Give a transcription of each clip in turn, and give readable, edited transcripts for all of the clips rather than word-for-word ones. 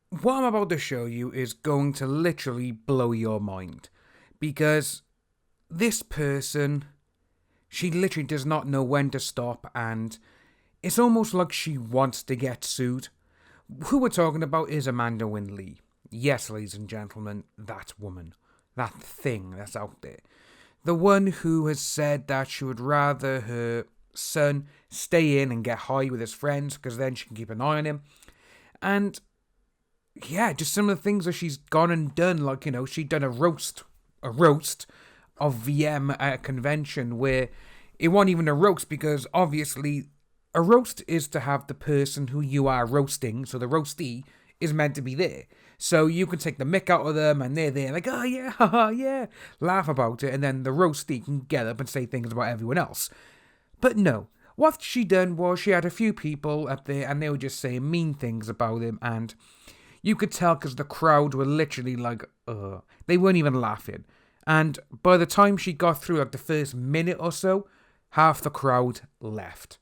What I'm about to show you is going to literally blow your mind. Because this person, she literally does not know when to stop, and it's almost like she wants to get sued. Who we're talking about is Amanda Winn. Yes, ladies and gentlemen, that woman. That thing that's out there. The one who has said that she would rather her son stay in and get high with his friends because then she can keep an eye on him. And yeah, just some of the things that she's gone and done. Like, she'd done a roast of VM at a convention where it wasn't even a roast because obviously a roast is to have the person who you are roasting, so the roastee is meant to be there. So you can take the mick out of them and they're there like, oh yeah, haha, yeah, laugh about it, and then the roastee can get up and say things about everyone else. But no, what she done was she had a few people up there and they were just saying mean things about him, and you could tell because the crowd were literally like, ugh. They weren't even laughing. And by the time she got through like the first minute or so, half the crowd left.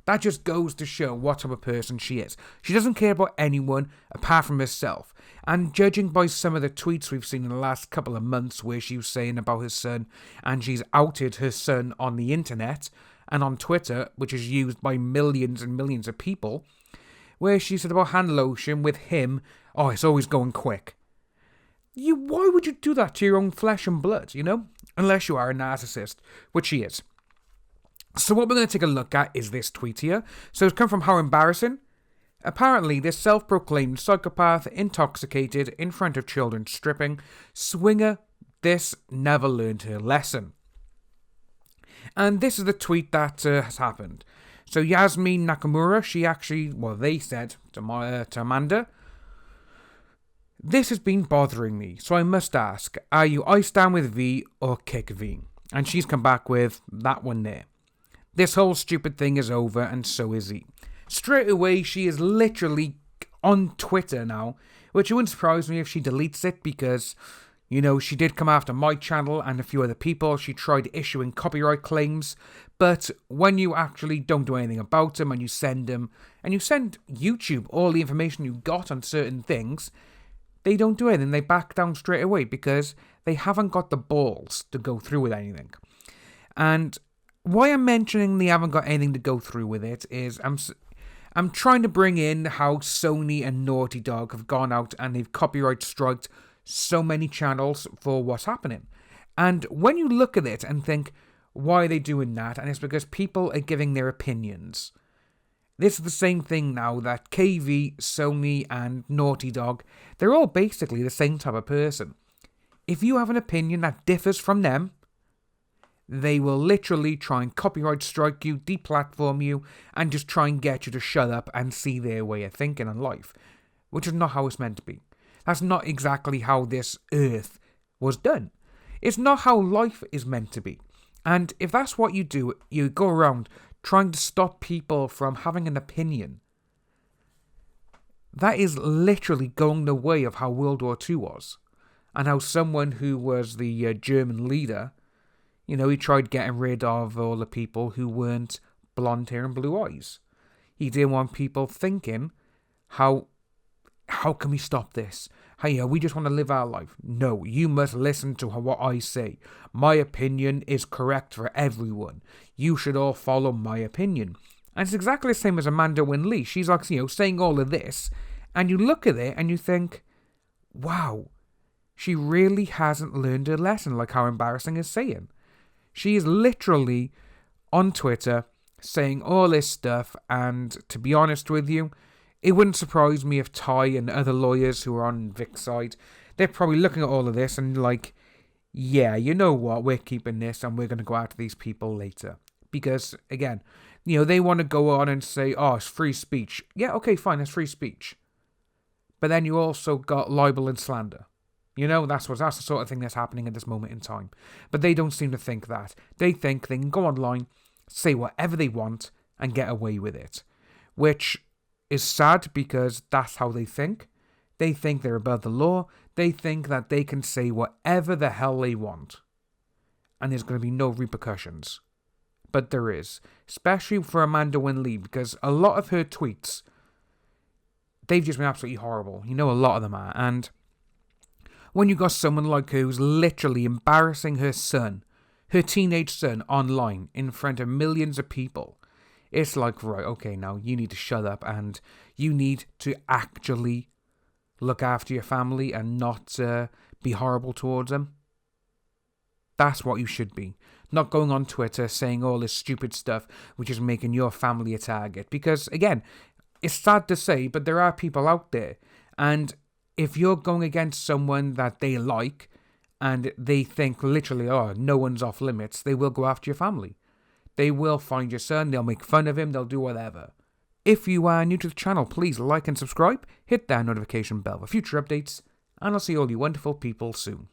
That just goes to show what type of person she is. She doesn't care about anyone apart from herself. And judging by some of the tweets we've seen in the last couple of months where she was saying about her son, and she's outed her son on the internet and on Twitter, which is used by millions and millions of people, where she said about hand lotion with him, oh, it's always going quick. Why would you do that to your own flesh and blood? Unless you are a narcissist, which she is. So what we're going to take a look at is this tweet here. So it's come from How Embarrassing. Apparently, this self-proclaimed psychopath, intoxicated, in front of children stripping, swinger, this never learned her lesson. And this is the tweet that has happened. So Yasmin Nakamura, they said to Amanda, this has been bothering me, so I must ask, are you I stand with V or kick V? And she's come back with that one there. This whole stupid thing is over and so is he. Straight away, she is literally on Twitter now, which it wouldn't surprise me if she deletes it because, she did come after my channel and a few other people. She tried issuing copyright claims, but when you actually don't do anything about them and you send YouTube all the information you got on certain things, they don't do anything. They back down straight away because they haven't got the balls to go through with anything. And why I'm mentioning they haven't got anything to go through with it is I'm trying to bring in how Sony and Naughty Dog have gone out and they've copyright striked so many channels for what's happening. And when you look at it and think, why are they doing that? And it's because people are giving their opinions. This is the same thing now that KV, Sony, and Naughty Dog, they're all basically the same type of person. If you have an opinion that differs from them, they will literally try and copyright strike you, deplatform you, and just try and get you to shut up and see their way of thinking and life, which is not how it's meant to be. That's not exactly how this earth was done. It's not how life is meant to be. And if that's what you do, you go around trying to stop people from having an opinion. That is literally going the way of how World War II was. And how someone who was the German leader, he tried getting rid of all the people who weren't blonde hair and blue eyes. He didn't want people thinking, how can we stop this? Hey, we just want to live our life. No, you must listen to what I say. My opinion is correct for everyone. You should all follow my opinion. And it's exactly the same as Amanda Winn. She's like, saying all of this, and you look at it and you think, wow, she really hasn't learned her lesson, like How Embarrassing is saying. She is literally on Twitter saying all this stuff, and to be honest with you, it wouldn't surprise me if Toye and other lawyers who are on Vic's side, they're probably looking at all of this and like, yeah, you know what, we're keeping this and we're going to go after these people later. Because, again, they want to go on and say, oh, it's free speech. Yeah, okay, fine, it's free speech. But then you also got libel and slander. That's the sort of thing that's happening at this moment in time. But they don't seem to think that. They think they can go online, say whatever they want, and get away with it. Which is sad because that's how they think. They think they're above the law. They think that they can say whatever the hell they want. And there's going to be no repercussions. But there is. Especially for Amanda Winn, because a lot of her tweets, they've just been absolutely horrible. You know, a lot of them are. And when you got someone like her who's literally embarrassing her son, her teenage son, online in front of millions of people, it's like, right, okay, now you need to shut up and you need to actually look after your family and not be horrible towards them. That's what you should be. Not going on Twitter saying all this stupid stuff which is making your family a target. Because, again, it's sad to say, but there are people out there. And if you're going against someone that they like and they think literally, oh, no one's off limits, they will go after your family. They will find your son, they'll make fun of him, they'll do whatever. If you are new to the channel, please like and subscribe, hit that notification bell for future updates, and I'll see all you wonderful people soon.